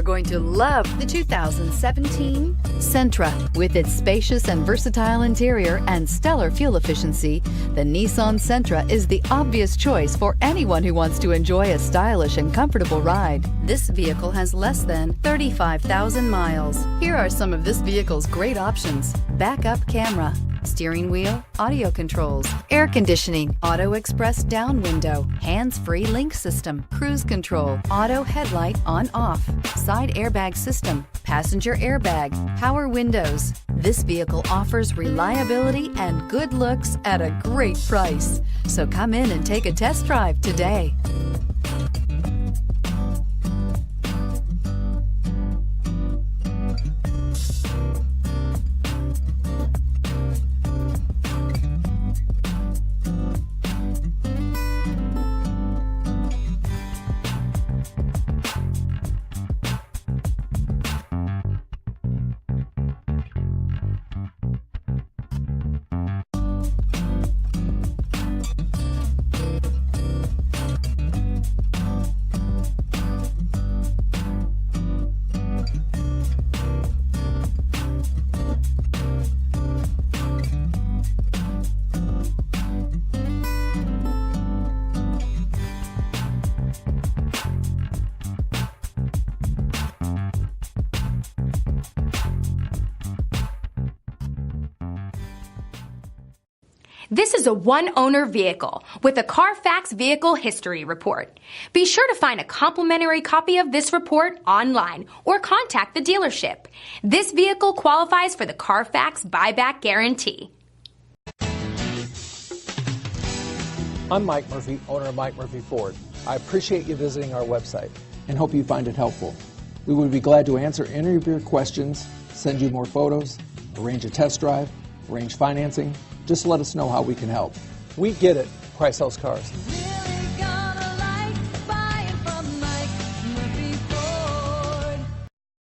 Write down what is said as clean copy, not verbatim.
are going to love the 2017 Sentra. With its spacious and versatile interior and stellar fuel efficiency, the Nissan Sentra is the obvious choice for anyone who wants to enjoy a stylish and comfortable ride. This vehicle has less than 35,000 miles. Here are some of this vehicle's great options: backup camera, steering wheel audio controls, air conditioning, auto express down window, hands-free link system, cruise control, auto headlight on/off, side airbag system, passenger airbag, power windows. This vehicle offers reliability and good looks at a great price. So come in and take a test drive today. This is a one-owner vehicle with a Carfax Vehicle History Report. Be sure to find a complimentary copy of this report online or contact the dealership. This vehicle qualifies for the Carfax Buyback Guarantee. I'm Mike Murphy, owner of Mike Murphy Ford. I appreciate you visiting our website and hope you find it helpful. We would be glad to answer any of your questions, send you more photos, arrange a test drive, arrange financing. Just let us know how we can help. We get it. Price sells cars.